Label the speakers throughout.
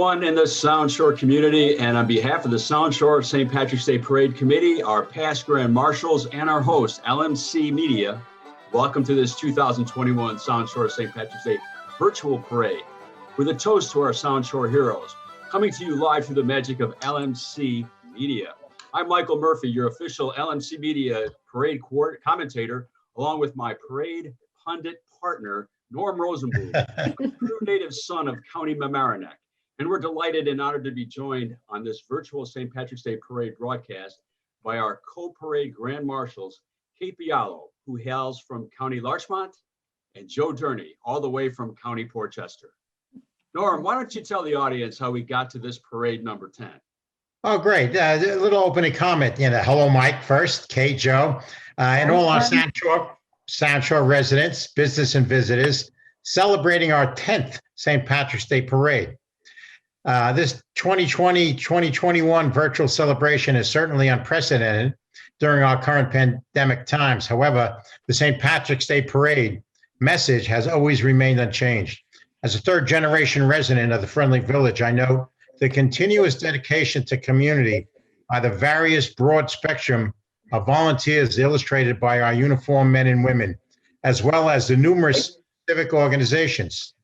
Speaker 1: everyone in the SoundShore community, and on behalf of the SoundShore St. Patrick's Day Parade Committee, our past Grand Marshals, and our host, LMC Media, welcome to this 2021 SoundShore St. Patrick's Day virtual parade with a toast to our SoundShore heroes, coming to you live through the magic of LMC Media. I'm Michael Murphy, your official LMC Media parade commentator, along with my parade pundit partner, Norm Rosenblum, true native son of County Mamaroneck. And we're delighted and honored to be joined on this virtual St. Patrick's Day Parade broadcast by our co-parade Grand Marshals, Kate Bialo, who hails from County Larchmont, and Joe Durney, all the way from County Portchester. Norm, why don't you tell the audience how we got to this parade number 10?
Speaker 2: Oh, great. A little opening comment. Hello, Mike, first, Kate, Joe, and all our SoundShore residents, business and visitors, celebrating our 10th St. Patrick's Day Parade. This 2020-2021 virtual celebration is certainly unprecedented during our current pandemic times. However, the St. Patrick's Day Parade message has always remained unchanged. As a third-generation resident of the Friendly Village, I know the continuous dedication to community by the various broad spectrum of volunteers illustrated by our uniformed men and women, as well as the numerous civic organizations.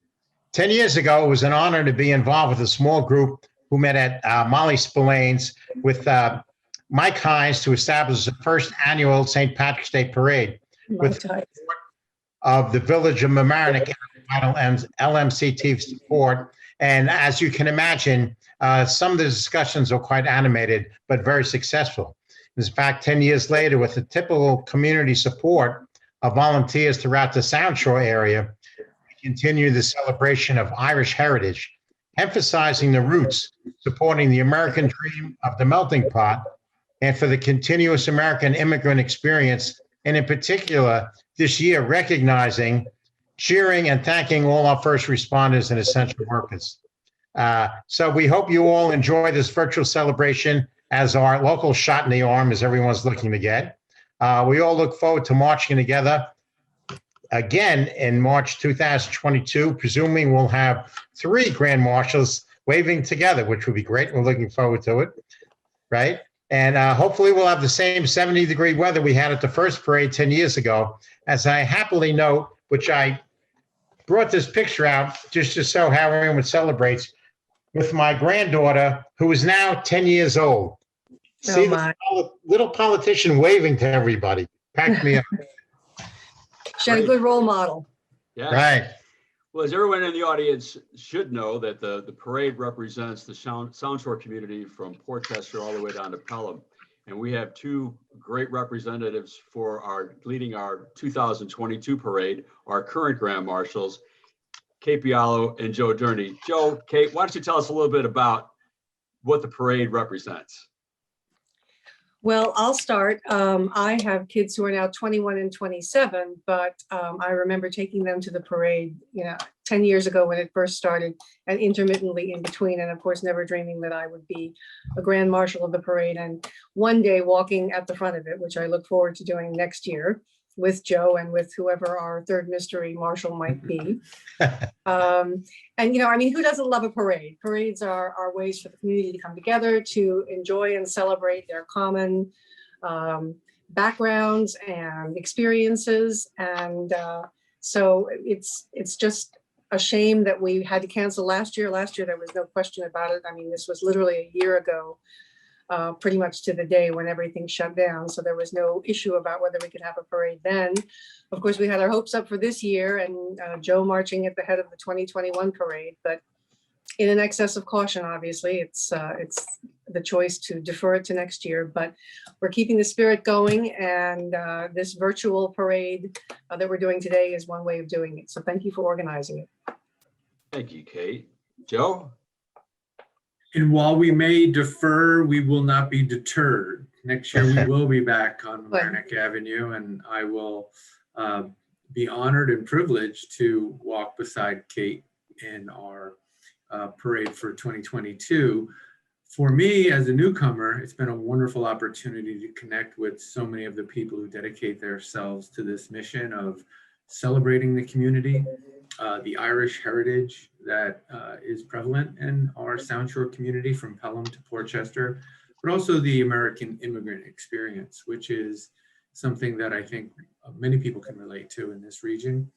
Speaker 2: 10 years ago, it was an honor to be involved with a small group who met at Molly Spillane's with Mike Hines to establish the first annual St. Patrick's Day Parade with the support of the Village of Mamaroneck and LMC-TV support. And as you can imagine, some of the discussions are quite animated, but very successful. In fact, 10 years later, with the typical community support of volunteers throughout the SoundShore area, we continue the celebration of Irish heritage, emphasizing the roots, supporting the American dream of the melting pot, and for the continuous American immigrant experience, and in particular, this year, recognizing, cheering, and thanking all our first responders and essential workers. So we hope you all enjoy this virtual celebration as our local shot in the arm, as everyone's looking to get. We all look forward to marching together again in March 2022, presuming we'll have 3 Grand Marshals waving together, which would be great. We're looking forward to it, right? And hopefully we'll have the same 70-degree weather we had at the first parade 10 years ago. As I happily note, which I brought this picture out just to show how everyone celebrates, with my granddaughter, who is now 10 years old. See the little politician waving to everybody. Packed me up.
Speaker 3: She had a good role model.
Speaker 1: Yeah.
Speaker 2: Right.
Speaker 1: Well, as everyone in the audience should know, that the parade represents the SoundShore community from Portchester all the way down to Pelham. And we have 2 great representatives for leading our 2022 parade, our current Grand Marshals, Kate Bialo and Joe Durney. Joe, Kate, why don't you tell us a little bit about what the parade represents?
Speaker 3: Well, I'll start. I have kids who are now 21 and 27, but I remember taking them to the parade, 10 years ago when it first started, and intermittently in between, and of course, never dreaming that I would be a Grand Marshal of the parade and one day walking at the front of it, which I look forward to doing next year with Joe and with whoever our third mystery marshal might be. And, who doesn't love a parade? Parades are ways for the community to come together to enjoy and celebrate their common backgrounds and experiences. And so it's just a shame that we had to cancel last year. Last year, there was no question about it. This was literally a year ago, pretty much to the day when everything shut down. So there was no issue about whether we could have a parade then. Of course, we had our hopes up for this year and Joe marching at the head of the 2021 parade, but in an excess of caution, obviously, it's the choice to defer it to next year, but we're keeping the spirit going. And this virtual parade that we're doing today is one way of doing it. So thank you for organizing it.
Speaker 1: Thank you, Kate. Joe?
Speaker 4: And while we may defer, we will not be deterred. Next year, we will be back on Mamaroneck Avenue, and I will be honored and privileged to walk beside Kate in our parade for 2022. For me, as a newcomer, it's been a wonderful opportunity to connect with so many of the people who dedicate themselves to this mission of celebrating the community, the Irish heritage that is prevalent in our SoundShore community from Pelham to Portchester, but also the American Immigrant Experience, which is something that I think many people can relate to in this region.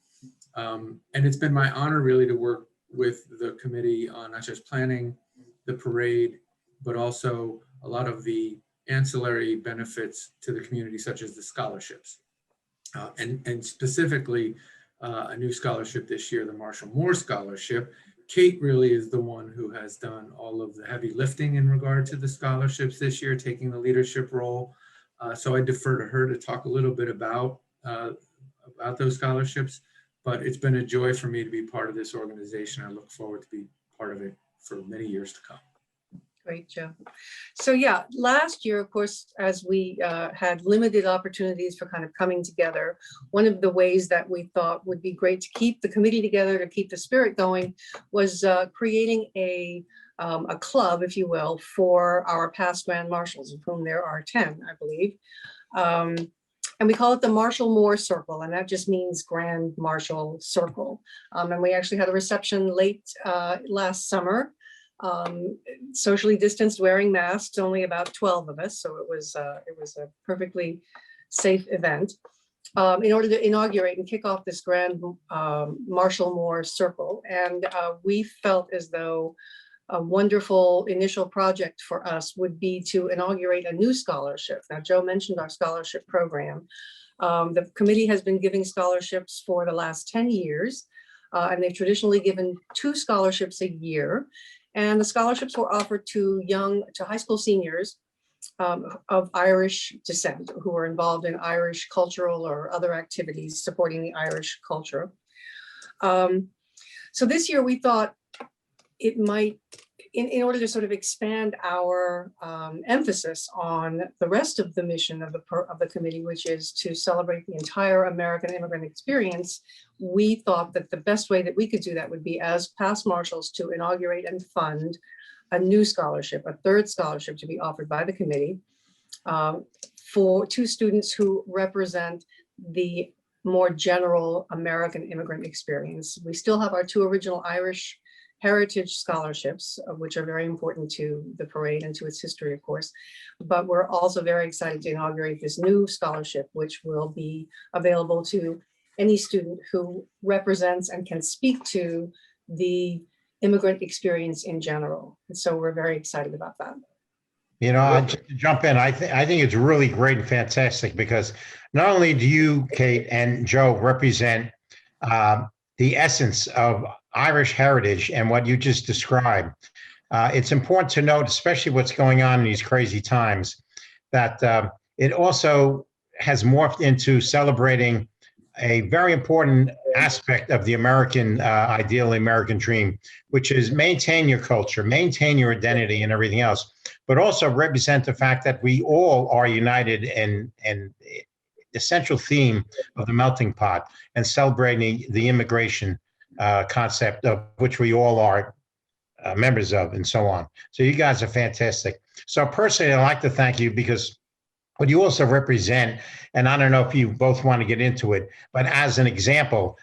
Speaker 4: And it's been my honor really to work with the committee on not just planning the parade, but also a lot of the ancillary benefits to the community, such as the scholarships. And specifically, a new scholarship this year, the Marshall Moore Scholarship. Kate really is the one who has done all of the heavy lifting in regard to the scholarships this year, taking the leadership role. So I defer to her to talk a little bit about those scholarships, but it's been a joy for me to be part of this organization. I look forward to be part of it for many years to come.
Speaker 3: Great, Joe. So yeah, last year, of course, as we had limited opportunities for kind of coming together, one of the ways that we thought would be great to keep the committee together, to keep the spirit going, was creating a club, if you will, for our past Grand Marshals, of whom there are 10, I believe. And we call it the Marshall Moore Circle, and that just means Grand Marshal Circle. And we actually had a reception late last summer, socially distanced, wearing masks, only about 12 of us. So it was a perfectly safe event in order to inaugurate and kick off this Grand Marshall Moore Circle. And we felt as though a wonderful initial project for us would be to inaugurate a new scholarship. Now, Joe mentioned our scholarship program. The committee has been giving scholarships for the last 10 years, and they've traditionally given 2 scholarships a year. And the scholarships were offered to high school seniors of Irish descent who were involved in Irish cultural or other activities supporting the Irish culture. So this year we thought it might, in order to sort of expand our emphasis on the rest of the mission of the committee, which is to celebrate the entire American immigrant experience, we thought that the best way that we could do that would be, as past marshals, to inaugurate and fund a new scholarship, a 3rd scholarship to be offered by the committee for 2 students who represent the more general American immigrant experience. We still have our 2 original Irish heritage scholarships, which are very important to the parade and to its history, of course. But we're also very excited to inaugurate this new scholarship, which will be available to any student who represents and can speak to the immigrant experience in general. And so we're very excited about that.
Speaker 2: You know, just to jump in, I think it's really great and fantastic, because not only do you, Kate and Joe, represent the essence of Irish heritage and what you just described, it's important to note, especially what's going on in these crazy times, that it also has morphed into celebrating a very important aspect of the American ideal, the American dream, which is maintain your culture, maintain your identity and everything else, but also represent the fact that we all are united in the central theme of the melting pot and celebrating the immigration concept, of which we all are members of, and so on. So you guys are fantastic. So personally, I'd like to thank you, because what you also represent, and I don't know if you both want to get into it, but as an example,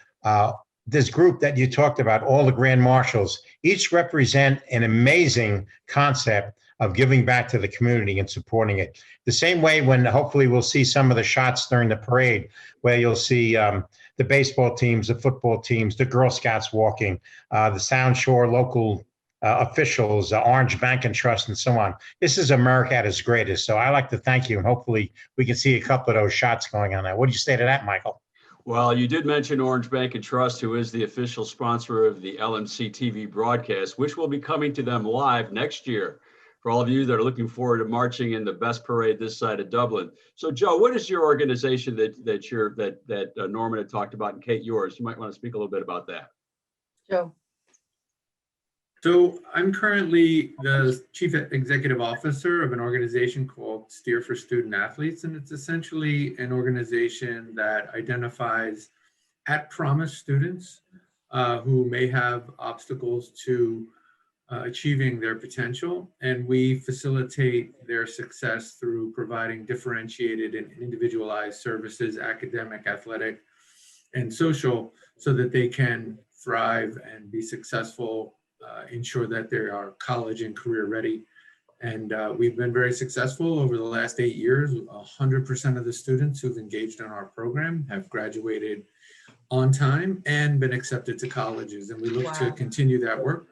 Speaker 2: this group that you talked about, all the Grand Marshals, each represent an amazing concept of giving back to the community and supporting it. The same way when hopefully we'll see some of the shots during the parade, where you'll see the baseball teams, the football teams, the Girl Scouts walking, the SoundShore local officials, Orange Bank and Trust, and so on. This is America at its greatest. So I like to thank you, and hopefully we can see a couple of those shots going on there. What do you say to that, Michael?
Speaker 1: Well, you did mention Orange Bank and Trust, who is the official sponsor of the LMC-TV broadcast, which will be coming to them live next year. For all of you that are looking forward to marching in the best parade this side of Dublin. So, Joe, what is your organization that Norman had talked about, and Kate, yours? You might want to speak a little bit about that.
Speaker 3: Joe.
Speaker 4: So I'm currently the Chief Executive Officer of an organization called Steer for Student Athletes, and it's essentially an organization that identifies at-promise students who may have obstacles to achieving their potential, and we facilitate their success through providing differentiated and individualized services, academic, athletic, and social, so that they can thrive and be successful, ensure that they are college and career ready. And we've been very successful over the last 8 years. 100% of the students who've engaged in our program have graduated on time and been accepted to colleges. And we look to continue that work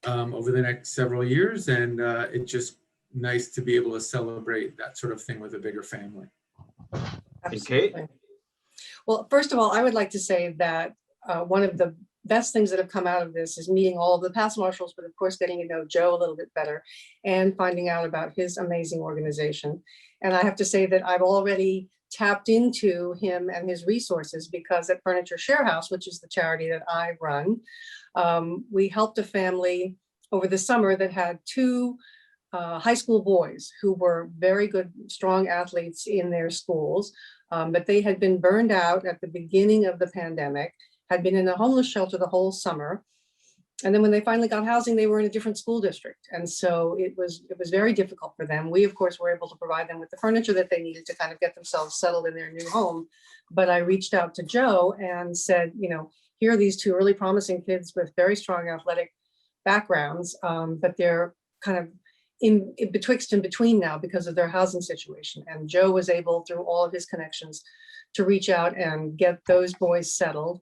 Speaker 4: over the next several years. And it's just nice to be able to celebrate that sort of thing with a bigger family.
Speaker 1: And Kate?
Speaker 3: Well, first of all, I would like to say that one of the best things that have come out of this is meeting all of the past marshals, but of course, getting to know Joe a little bit better and finding out about his amazing organization. And I have to say that I've already tapped into him and his resources, because at Furniture Sharehouse, which is the charity that I run, we helped a family over the summer that had 2 high school boys who were very good, strong athletes in their schools, but they had been burned out at the beginning of the pandemic, had been in a homeless shelter the whole summer. And then when they finally got housing, they were in a different school district. And so it was very difficult for them. We, of course, were able to provide them with the furniture that they needed to kind of get themselves settled in their new home. But I reached out to Joe and said, you know, here are these 2 really promising kids with very strong athletic backgrounds, but they're kind of in betwixt and between now because of their housing situation. And Joe was able, through all of his connections, to reach out and get those boys settled,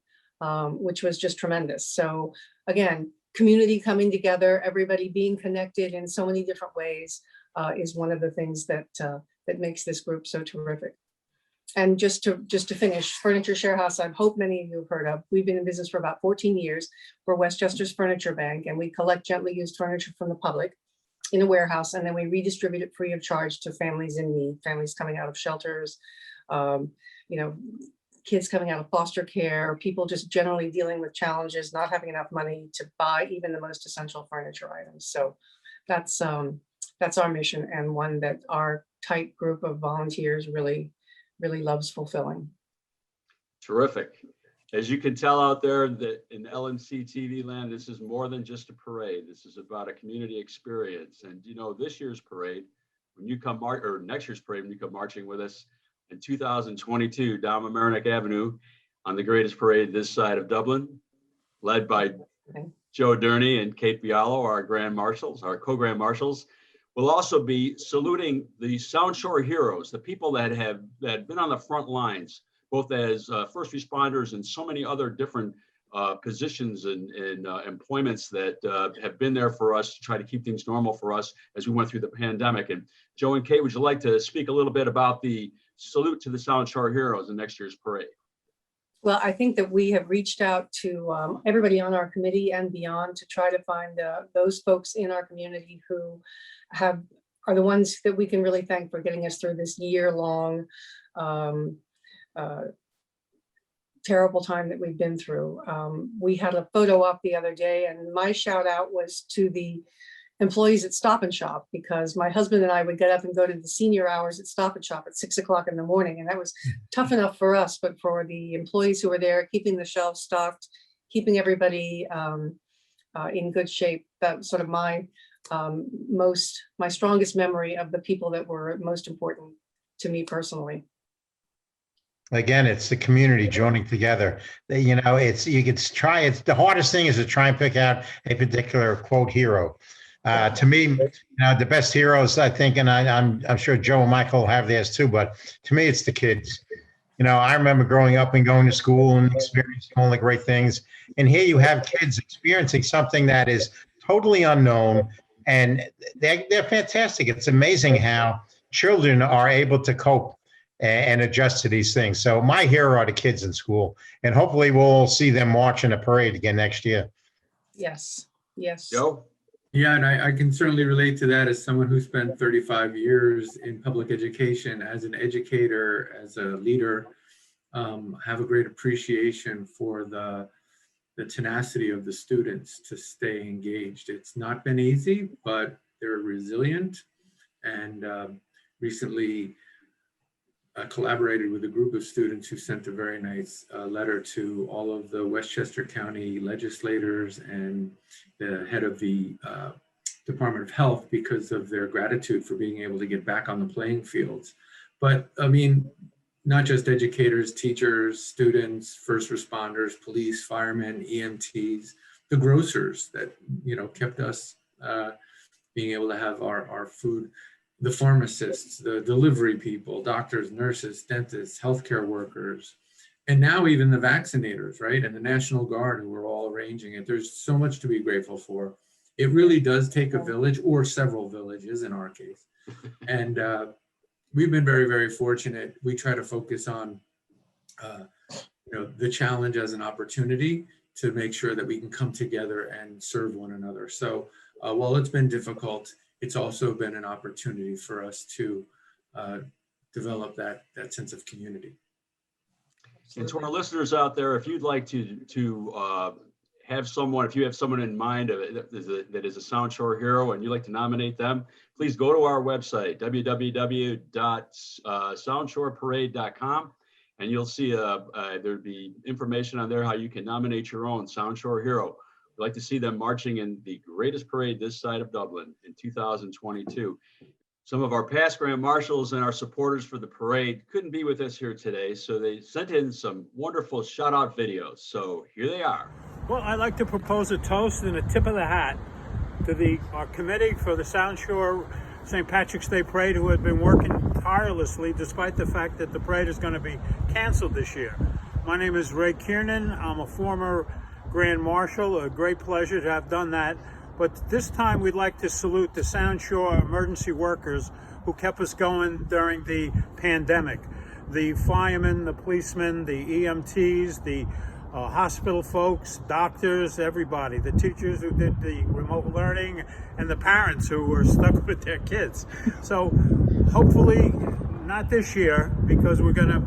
Speaker 3: which was just tremendous. So again, community coming together, everybody being connected in so many different ways is one of the things that that makes this group so terrific. And just to finish, Furniture Sharehouse, I hope many of you have heard of. We've been in business for about 14 years. We're Westchester's furniture bank, and we collect gently used furniture from the public in a warehouse, and then we redistribute it free of charge to families in need, families coming out of shelters, you know, kids coming out of foster care, people just generally dealing with challenges, not having enough money to buy even the most essential furniture items. So that's our mission, and one that our tight group of volunteers really loves fulfilling.
Speaker 1: Terrific. As you can tell out there, that in LMC-TV land, this is more than just a parade. This is about a community experience. And you know, this year's parade, when you come or next year's parade, when you come marching with us in 2022 down Mamaroneck Avenue on the greatest parade this side of Dublin, led by Joe Durney and Kate Bialo, our grand marshals, our co-grand marshals. We'll also be saluting the SoundShore heroes, the people that have been on the front lines, both as first responders and so many other different positions and employments that have been there for us to try to keep things normal for us as we went through the pandemic. And Joe and Kate, would you like to speak a little bit about the salute to the SoundShore heroes in next year's parade?
Speaker 3: Well, I think that we have reached out to everybody on our committee and beyond to try to find those folks in our community who are the ones that we can really thank for getting us through this year-long terrible time that we've been through. We had a photo op the other day, and my shout out was to the employees at Stop and Shop, because my husband and I would get up and go to the senior hours at Stop and Shop at 6 o'clock in the morning. And that was tough enough for us, but for the employees who were there, keeping the shelves stocked, keeping everybody in good shape, that was sort of my strongest memory of the people that were most important to me personally.
Speaker 2: Again, it's the community joining together. You know, it's the hardest thing is to try and pick out a particular quote hero. To me, the best heroes, I think, and I'm sure Joe and Michael have theirs too, but to me, it's the kids. You know, I remember growing up and going to school and experiencing all the great things. And here you have kids experiencing something that is totally unknown, and they're fantastic. It's amazing how children are able to cope and adjust to these things. So my hero are the kids in school, and hopefully we'll see them march in a parade again next year.
Speaker 3: Yes, yes.
Speaker 1: Joe?
Speaker 4: Yeah, and I can certainly relate to that as someone who spent 35 years in public education as an educator, as a leader. Have a great appreciation for the tenacity of the students to stay engaged. It's not been easy, but they're resilient. And recently collaborated with a group of students who sent a very nice letter to all of the Westchester County legislators and the head of the Department of Health, because of their gratitude for being able to get back on the playing fields. But I mean, not just educators, teachers, students, first responders, police, firemen, EMTs, the grocers that, kept us being able to have our food, the pharmacists, the delivery people, doctors, nurses, dentists, healthcare workers, and now even the vaccinators, right? And the National Guard, who are all arranging it. There's so much to be grateful for. It really does take a village, or several villages in our case. And we've been very, very fortunate. We try to focus on, the challenge as an opportunity to make sure that we can come together and serve one another. So while it's been difficult, it's also been an opportunity for us to develop that sense of community.
Speaker 1: And to our listeners out there, if you'd like to have someone, if you have someone in mind that is a SoundShore hero and you'd like to nominate them, please go to our website, www.soundshoreparade.com, and you'll see there'd be information on there how you can nominate your own SoundShore hero. We'd like to see them marching in the greatest parade this side of Dublin in 2022. Some of our past Grand Marshals and our supporters for the parade couldn't be with us here today, so they sent in some wonderful shout-out videos. So here they are.
Speaker 5: Well, I'd like to propose a toast and a tip of the hat to our committee for the SoundShore St. Patrick's Day Parade, who have been working tirelessly despite the fact that the parade is going to be canceled this year. My name is Ray Kiernan. I'm a former Grand Marshal. A great pleasure to have done that. But this time we'd like to salute the SoundShore emergency workers who kept us going during the pandemic. The firemen, the policemen, the EMTs, the hospital folks, doctors, everybody, the teachers who did the remote learning, and the parents who were stuck with their kids. So hopefully not this year, because we're going to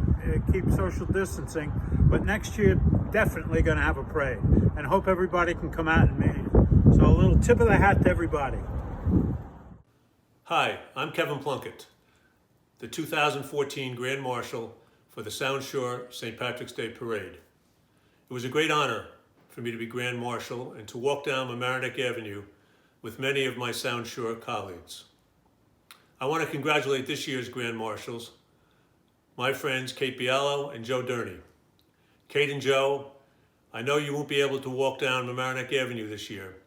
Speaker 5: keep social distancing, but next year definitely going to have a parade, and hope everybody can come out and meet. So a little tip of the hat to everybody.
Speaker 6: Hi, I'm Kevin Plunkett, the 2014 Grand Marshal for the SoundShore St. Patrick's Day Parade. It was a great honor for me to be Grand Marshal and to walk down Mamaroneck Avenue with many of my SoundShore colleagues. I want to congratulate this year's Grand Marshals, my friends Kate Bialo and Joe Durney. Kate and Joe, I know you won't be able to walk down Mamaroneck Avenue this year,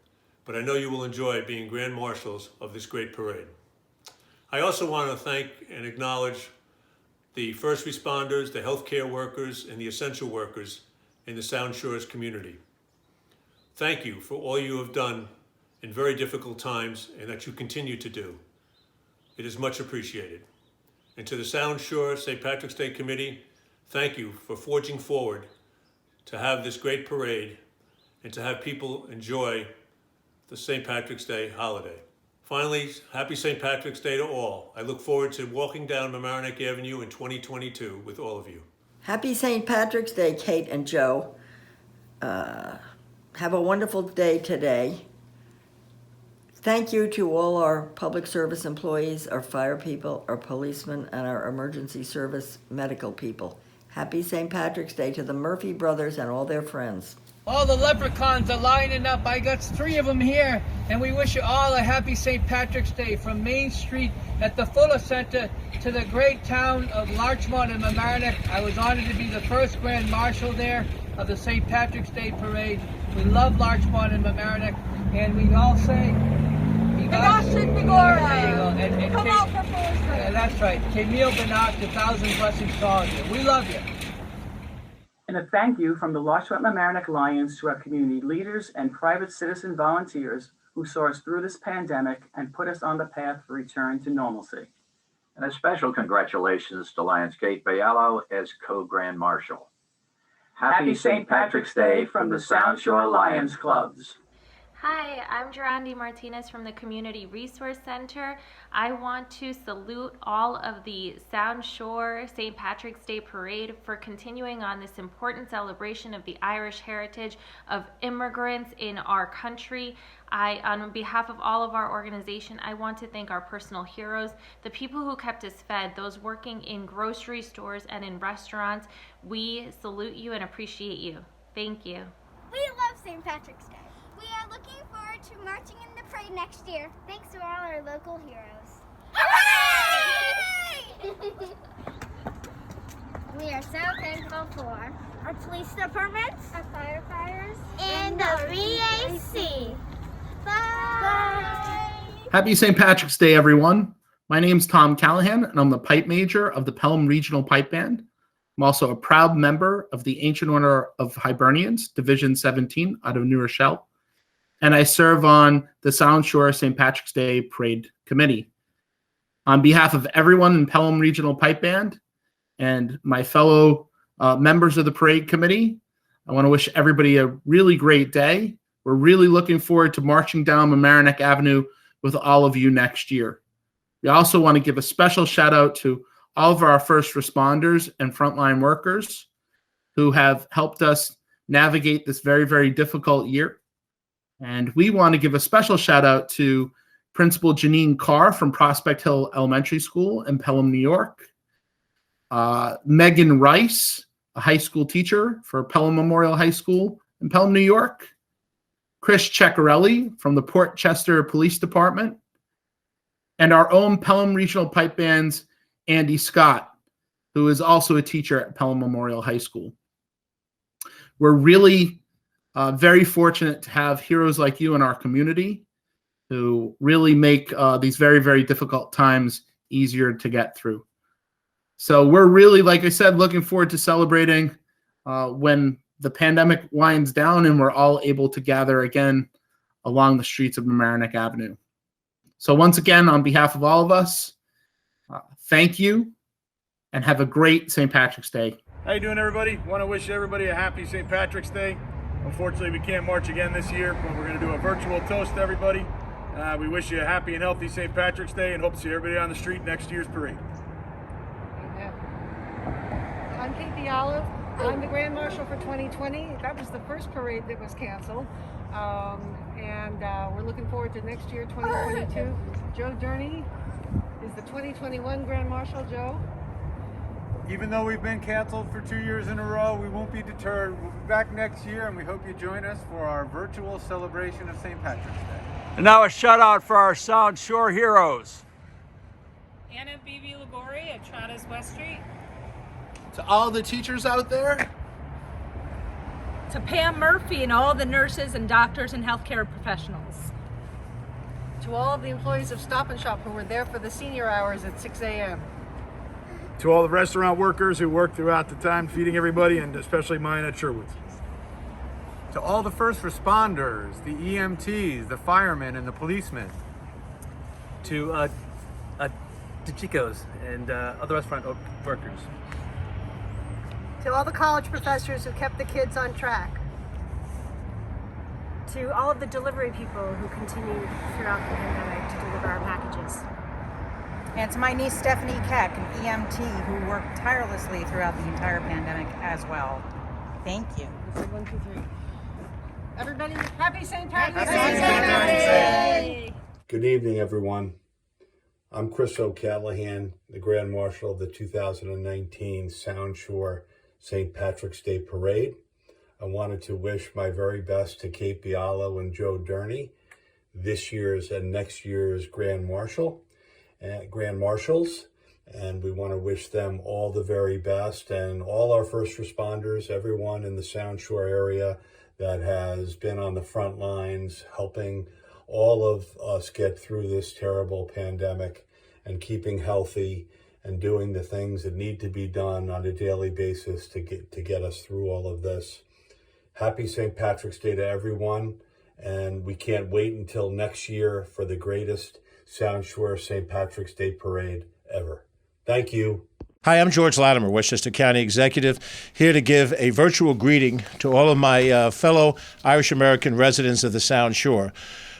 Speaker 6: but I know you will enjoy being Grand Marshals of this great parade. I also want to thank and acknowledge the first responders, the healthcare workers, and the essential workers in the SoundShore's community. Thank you for all you have done in very difficult times and that you continue to do. It is much appreciated. And to the SoundShore St. Patrick's Day Committee, thank you for forging forward to have this great parade and to have people enjoy the St. Patrick's Day holiday. Finally, happy St. Patrick's Day to all. I look forward to walking down Mamaroneck Avenue in 2022 with all of you.
Speaker 7: Happy St. Patrick's Day, Kate and Joe. Have a wonderful day today. Thank you to all our public service employees, our fire people, our policemen, and our emergency service medical people. Happy St. Patrick's Day to the Murphy brothers and all their friends.
Speaker 8: All the leprechauns are lining up. I got 3 of them here, and we wish you all a happy St. Patrick's Day from Main Street at the Fuller Center to the great town of Larchmont and Mamaroneck. I was honored to be the first Grand Marshal there of the St. Patrick's Day Parade. We love Larchmont and Mamaroneck, and we all say,
Speaker 9: There you go.
Speaker 8: And
Speaker 9: Come out for Fuller Center.
Speaker 8: yeah, that's right. Camille Benach, 1,000 blessings to all of you. We love you.
Speaker 10: And a thank you from the Larchmont Mamaroneck Alliance to our community leaders and private citizen volunteers who saw us through this pandemic and put us on the path for return to normalcy.
Speaker 11: And a special congratulations to Lions Kate Bialo as co-Grand Marshal.
Speaker 10: Happy St. Patrick's Day from the SoundShore Lions Clubs.
Speaker 9: Hi, I'm Gerandi Martinez from the Community Resource Center. I want to salute all of the SoundShore St. Patrick's Day Parade for continuing on this important celebration of the Irish heritage of immigrants in our country. On behalf of all of our organization, I want to thank our personal heroes, the people who kept us fed, those working in grocery stores and in restaurants. We salute you and appreciate you. Thank you.
Speaker 12: We love St. Patrick's Day. We are looking forward to marching in the parade next year, thanks to all our local heroes. Hooray! so thankful for our police departments, our firefighters, and the VAC. Bye!
Speaker 13: Happy St. Patrick's Day, everyone. My name's Tom Callahan, and I'm the pipe major of the Pelham Regional Pipe Band. I'm also a proud member of the Ancient Order of Hibernians, Division 17 out of New Rochelle, and I serve on the SoundShore St. Patrick's Day Parade Committee. On behalf of everyone in Pelham Regional Pipe Band and my fellow members of the Parade Committee, I want to wish everybody a really great day. We're really looking forward to marching down Mamaroneck Avenue with all of you next year. We also want to give a special shout out to all of our first responders and frontline workers who have helped us navigate this very, very difficult year. And we want to give a special shout out to Principal Janine Carr from Prospect Hill Elementary School in Pelham, New York. Megan Rice, a high school teacher for Pelham Memorial High School in Pelham, New York. Chris Ceccarelli from the Port Chester Police Department. And our own Pelham Regional Pipe Band's Andy Scott, who is also a teacher at Pelham Memorial High School. We're really very fortunate to have heroes like you in our community who really make these very, very difficult times easier to get through. So we're really, like I said, looking forward to celebrating when the pandemic winds down and we're all able to gather again along the streets of Mamaroneck Avenue. So once again, on behalf of all of us, thank you and have a great St. Patrick's Day.
Speaker 14: How you doing, everybody? Want to wish everybody a happy St. Patrick's Day. Unfortunately, we can't march again this year, but we're going to do a virtual toast to everybody. We wish you a happy and healthy St. Patrick's Day and hope to see everybody on the street next year's parade.
Speaker 3: Amen. I'm Kate Bialo. I'm the Grand Marshal for 2020. That was the first parade that was canceled. And we're looking forward to next year, 2022. Joe Durney is the 2021 Grand Marshal. Joe?
Speaker 14: Even though we've been canceled for 2 years in a row, we won't be deterred. We'll be back next year, and we hope you join us for our virtual celebration of St. Patrick's Day.
Speaker 1: And now a shout out for our SoundShore heroes.
Speaker 15: Anna B.B. Ligori at Trotta's West Street.
Speaker 13: To all the teachers out there,
Speaker 15: To Pam Murphy and all the nurses and doctors and healthcare professionals.
Speaker 3: To all of the employees of Stop and Shop who were there for the senior hours at 6 a.m.
Speaker 14: To all the restaurant workers who worked throughout the time feeding everybody, and especially mine at Sherwood. To all the first responders, the EMTs, the firemen, and the policemen.
Speaker 16: To the Chicos and other restaurant workers.
Speaker 3: To all the college professors who kept the kids on track.
Speaker 17: To all of the delivery people who continued throughout the pandemic to deliver our packages.
Speaker 18: And to my niece Stephanie Keck, an EMT who worked tirelessly throughout the entire pandemic as well. Thank you.
Speaker 3: 1, 2, 3. Everybody, happy St. Patrick's
Speaker 19: Day! Good evening, everyone. I'm Chris O'Callahan, the Grand Marshal of the 2019 SoundShore St. Patrick's Day Parade. I wanted to wish my very best to Kate Bialo and Joe Durney, this year's and next year's Grand Marshals, and we want to wish them all the very best, and all our first responders, everyone in the SoundShore area that has been on the front lines helping all of us get through this terrible pandemic and keeping healthy and doing the things that need to be done on a daily basis to get us through all of this. Happy St. Patrick's Day to everyone, and we can't wait until next year for the greatest SoundShore St. Patrick's Day Parade ever. Thank you.
Speaker 20: Hi, I'm George Latimer, Westchester County Executive, here to give a virtual greeting to all of my fellow Irish American residents of the Sound Shore.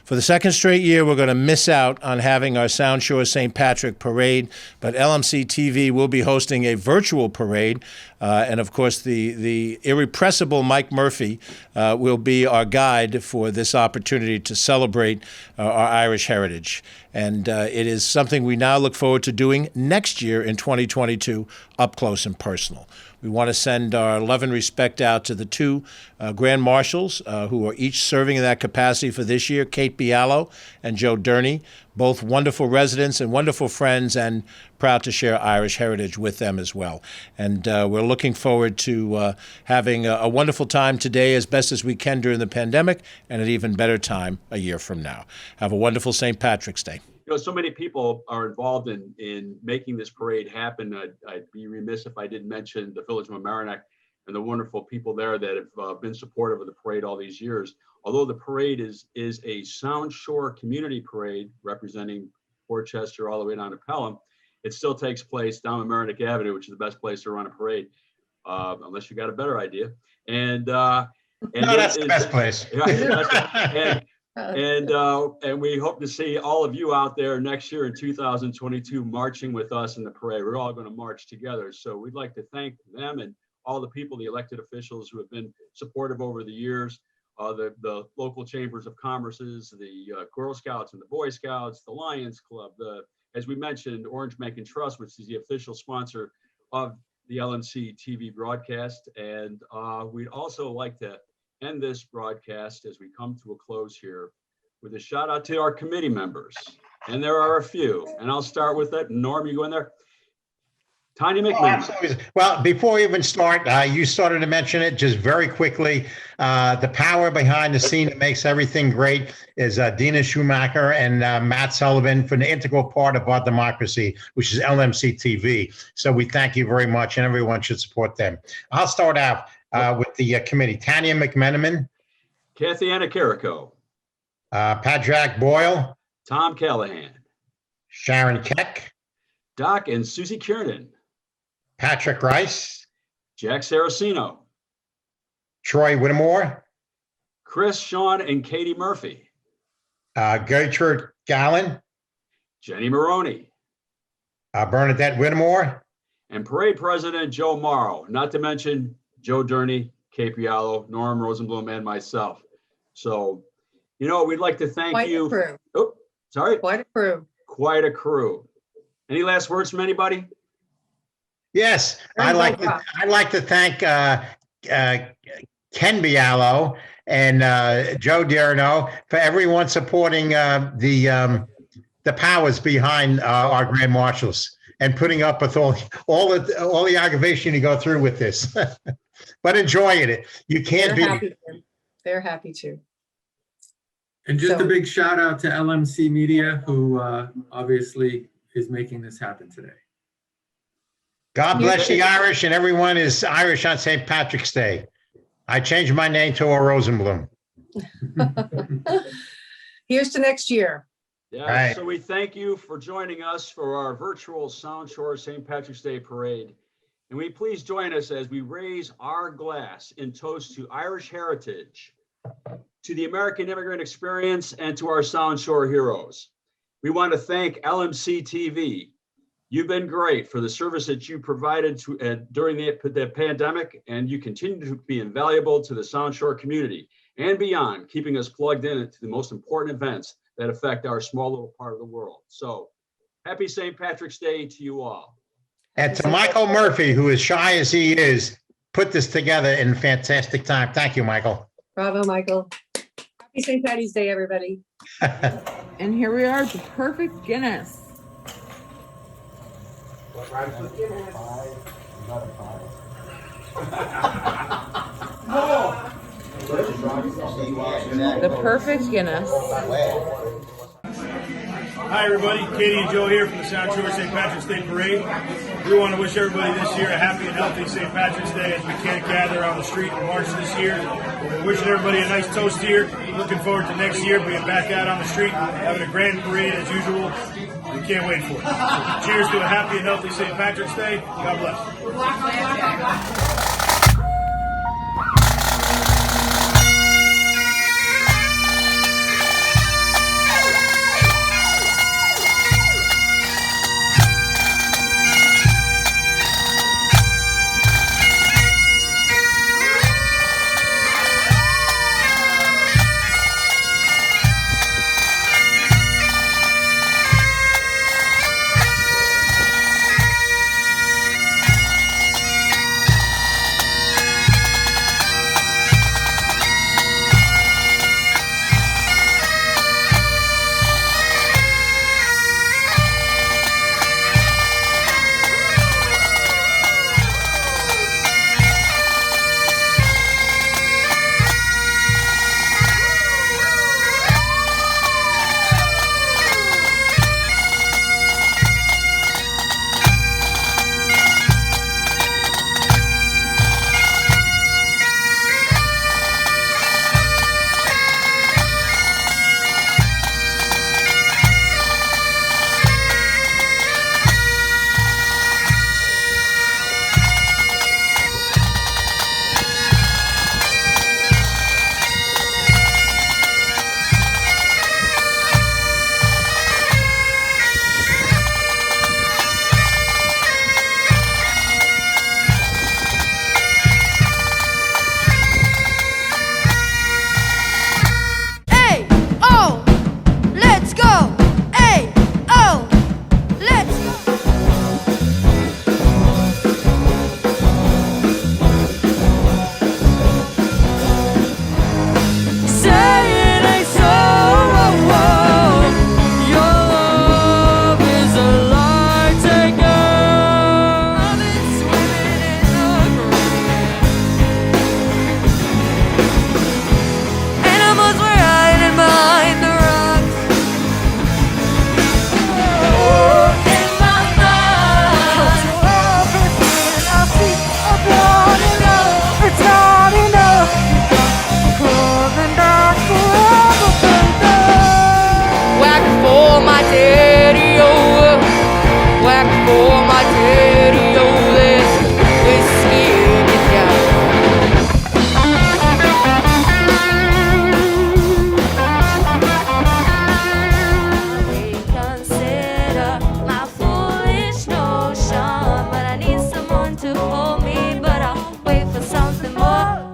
Speaker 20: For the second straight year, we're going to miss out on having our SoundShore St. Patrick Parade, but LMC-TV will be hosting a virtual parade. And of course, the irrepressible Mike Murphy will be our guide for this opportunity to celebrate our Irish heritage. And it is something we now look forward to doing next year in 2022, up close and personal. We want to send our love and respect out to the two Grand Marshals who are each serving in that capacity for this year, Kate Bialo and Joe Durney. both wonderful residents and wonderful friends, and proud to share Irish heritage with them as well. And we're looking forward to having a wonderful time today as best as we can during the pandemic, and an even better time a year from now. Have a wonderful St. Patrick's Day.
Speaker 1: You know, so many people are involved in making this parade happen. I'd be remiss if I didn't mention the Village of Mamaroneck and the wonderful people there that have been supportive of the parade all these years. Although the parade is a SoundShore community parade representing Portchester all the way down to Pelham, it still takes place down Mamaroneck Avenue, which is the best place to run a parade, unless you got a better idea. And
Speaker 2: that's the best place.
Speaker 1: And we hope to see all of you out there next year in 2022 marching with us in the parade. We're all going to march together. So we'd like to thank them and all the people, the elected officials who have been supportive over the years, the local chambers of commerces, the Girl Scouts and the Boy Scouts, the Lions Club, as we mentioned, Orange Bank Trust, which is the official sponsor of the LMC-TV broadcast. And we'd also like to end this broadcast as we come to a close here with a shout out to our committee members. And there are a few, and I'll start with that. Norm, you go in there. Tanya McMahon.
Speaker 2: Absolutely. Well, before we even start, you started to mention it just very quickly. The power behind the scene that makes everything great is Dina Schumacher and Matt Sullivan for the integral part of our democracy, which is LMC-TV. So we thank you very much, and everyone should support them. I'll start out with the committee. Tanya McMenamin.
Speaker 1: Kathy Anna Carrico.
Speaker 2: Padrack Boyle.
Speaker 1: Tom Callahan.
Speaker 2: Sharon Keck.
Speaker 1: Doc and Susie Kiernan.
Speaker 2: Patrick Rice.
Speaker 1: Jack Saraceno.
Speaker 2: Troy Whittemore.
Speaker 1: Chris, Sean, and Katie Murphy.
Speaker 2: Gertrude Gallen.
Speaker 1: Jenny Maroney.
Speaker 2: Bernadette Whittemore.
Speaker 1: And Parade President Joe Morrow, not to mention Joe Durney, Kate Piallo, Norm Rosenblum, and myself. So, you know, we'd like to thank you.
Speaker 3: Quite a crew.
Speaker 1: Oh, sorry.
Speaker 3: Quite a crew.
Speaker 1: Quite a crew. Any last words from anybody?
Speaker 2: Yes, I'd like to thank Ken Bialo and Joe D'Erno for everyone supporting the powers behind our Grand Marshals and putting up with all the aggravation you go through with this, but enjoying it. You can't be.
Speaker 3: They're happy to.
Speaker 4: And just a big shout out to LMC Media, who obviously is making this happen today.
Speaker 2: God bless the Irish, and everyone is Irish on St. Patrick's Day. I changed my name to Rosenblum.
Speaker 3: Here's to next year.
Speaker 1: Yeah,
Speaker 2: right.
Speaker 1: So we thank you for joining us for our virtual SoundShore St. Patrick's Day Parade. And we please join us as we raise our glass in toast to Irish heritage, to the American Immigrant Experience, and to our SoundShore heroes. We want to thank LMC-TV. You've been great for the service that you provided during the pandemic, and you continue to be invaluable to the SoundShore community and beyond, keeping us plugged in to the most important events that affect our small little part of the world. So happy St. Patrick's Day to you all.
Speaker 2: And to Michael Murphy, who is shy as he is, put this together in fantastic time. Thank you, Michael.
Speaker 3: Bravo, Michael. Happy St. Patty's Day, everybody.
Speaker 21: And here we are, the perfect Guinness. The perfect Guinness.
Speaker 14: Hi everybody, Katie and Joe here from the SoundShore St. Patrick's Day Parade. We want to wish everybody this year a happy and healthy St. Patrick's Day as we can't gather on the street and march this year. We're wishing everybody a nice toast here. Looking forward to next year being back out on the street, having a grand parade as usual. We can't wait for it. So, cheers to a happy and healthy St. Patrick's Day. God bless.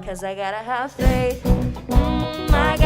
Speaker 5: 'cause I gotta have faith. I